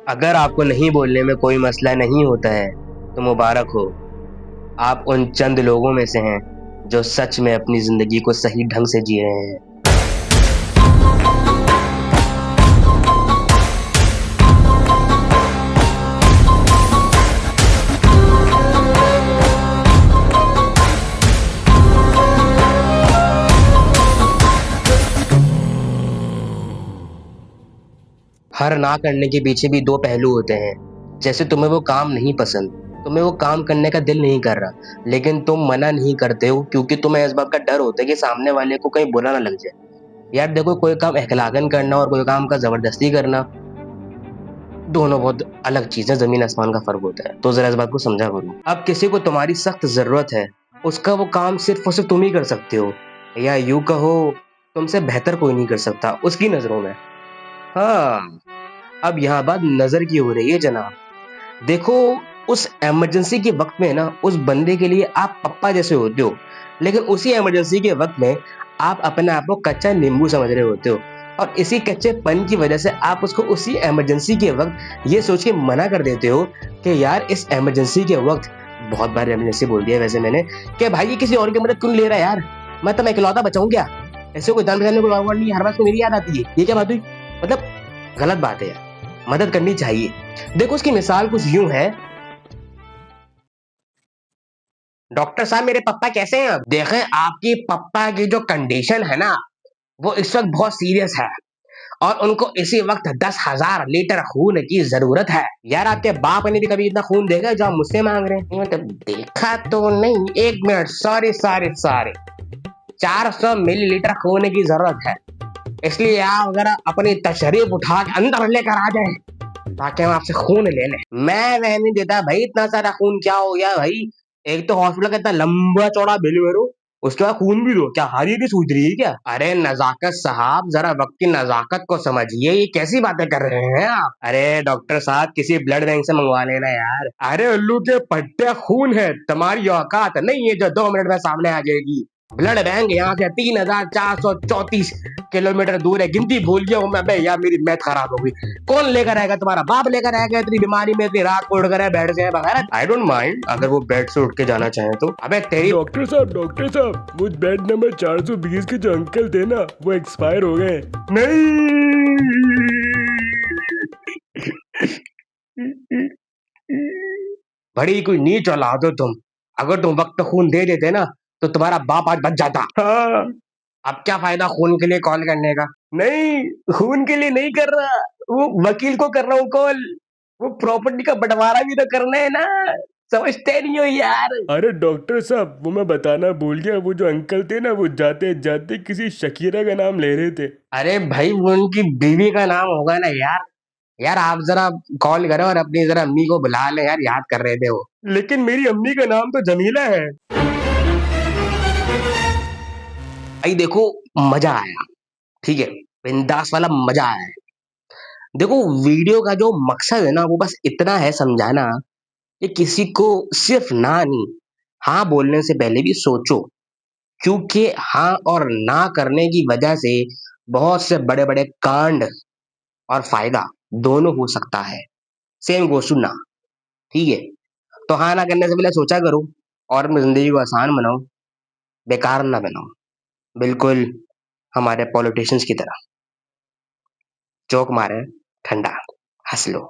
अगर आपको नहीं बोलने में कोई मसला नहीं होता है तो मुबारक हो, आप उन चंद लोगों में से हैं जो सच में अपनी जिंदगी को सही ढंग से जी रहे हैं। हर ना करने के पीछे भी दो पहलू होते हैं। जैसे तुम्हें वो काम नहीं पसंद, तुम्हें वो काम करने का दिल नहीं कर रहा, लेकिन तुम मना नहीं करते हो क्योंकि तुम्हें इस बात का डर होता है कि सामने वाले को कहीं बुरा ना लग जाए। यार देखो, कोई काम इखलाकन करना और कोई काम का जबरदस्ती करना, दोनों बहुत अलग चीजें, जमीन आसमान का फर्क होता है। तो जरा इस बात को समझा करो। अब किसी को तुम्हारी सख्त जरूरत है, उसका वो काम सिर्फ और सिर्फ तुम ही कर सकते हो, या यूं कहो तुमसे बेहतर कोई नहीं कर सकता उसकी नजरों में। हाँ, अब यहाँ बात नजर की हो रही है जनाब। देखो, उस इमरजेंसी के वक्त में ना उस बंदे के लिए आप पप्पा जैसे होते हो, लेकिन उसी इमरजेंसी के वक्त में आप अपने आप को कच्चा नींबू समझ रहे होते हो, और इसी कच्चेपन की वजह से आप उसको उसी इमरजेंसी के वक्त ये सोच के मना कर देते हो कि यार इस इमरजेंसी के वक्त, बहुत बार इमरजेंसी बोल दिया वैसे मैंने, कि भाई ये किसी और की मदद क्यों ले रहा है यार, मैं तो मैं इकलौता बचाऊं क्या, ऐसे कोई जान बचाने को और नहीं, हर बात को मेरी याद आती है, ये क्या बात हुई। मतलब गलत बात है यार, मदद करनी चाहिए। देखो उसकी मिसाल कुछ यूं है, डॉक्टर साहब मेरे पप्पा कैसे हैं। अब देखें, आपकी पप्पा की जो कंडीशन है ना, वो इस वक्त बहुत सीरियस है और उनको इसी वक्त 10,000 लीटर खून की जरूरत है। यार आपके बाप ने भी कभी इतना खून देखा जो आप मुझसे मांग रहे हैं। मतलब देखा तो नहीं, एक minute, sorry sorry sorry, 400 millilitre खून की जरूरत है, इसलिए आप अगर अपनी तशरीफ उठा के अंदर लेकर आ जाए ताकि हम आपसे खून ले लें। मैं रहने देता भाई, इतना सारा खून क्या हो गया भाई, एक तो हॉस्पिटल का इतना लंबा चौड़ा बिल भरो, उसके बाद खून भी दो, क्या हारी की सूझ रही है क्या। अरे नजाकत साहब, जरा वक्त की नजाकत को समझिए, ये कैसी बातें कर रहे हैं आप। अरे डॉक्टर साहब, किसी ब्लड बैंक से मंगवा लेना यार। अरे उल्लू के पट्टे, खून है, तुम्हारी औकात नहीं है जो 2 मिनट में सामने आ जाएगी। ब्लड बैंक यहाँ से 3,434 किलोमीटर दूर है, गिनती भूल गया हूँ मैं। बे यार मेरी मैथ खराब हो गई। कौन लेकर आएगा, तुम्हारा बाप लेकर आएगा इतनी बीमारी में, इतनी रात को उठ कर बेड से बगैर। आई डोंट माइंड अगर वो बेड से उठ के जाना चाहे तो। अबे तेरी डॉक्टर साहब मुझ बेड नंबर 420 के जो अंकल थे ना, वो एक्सपायर हो गए। नहीं। बड़ी कोई नीच औलाद हो तुम। अगर तुम वक्त खून दे देते ना तो तुम्हारा बाप आज बच जाता। हाँ। अब क्या फायदा खून के लिए कॉल करने का। नहीं, खून के लिए नहीं कर रहा, वो वकील को कर रहा हूँ कॉल, वो प्रॉपर्टी का बंटवारा भी तो करना है ना, समझते नहीं हो यार। अरे डॉक्टर साहब, वो मैं बताना भूल गया, वो जो अंकल थे ना, वो जाते जाते किसी शकीरा का नाम ले रहे थे। अरे भाई, वो उनकी बीवी का नाम होगा ना यार। यार आप जरा कॉल करो और अपनी जरा अम्मी को बुला ले यार, याद कर रहे थे वो। लेकिन मेरी अम्मी का नाम तो जमीला है। भाई देखो, मजा आया, ठीक है, बिंदास वाला मजा आया है। देखो, वीडियो का जो मकसद है ना वो बस इतना है समझाना कि किसी को सिर्फ ना नहीं, हाँ बोलने से पहले भी सोचो, क्योंकि हाँ और ना करने की वजह से बहुत से बड़े बड़े कांड और फायदा दोनों हो सकता है। सेम गोज़ टू ना, ठीक है। तो हाँ ना करने से पहले सोचा करो और अपनी जिंदगी को आसान बनाओ, बेकार ना बनाओ। बिल्कुल हमारे पॉलिटिशियंस की तरह जोक मारे, ठंडा हंस लो।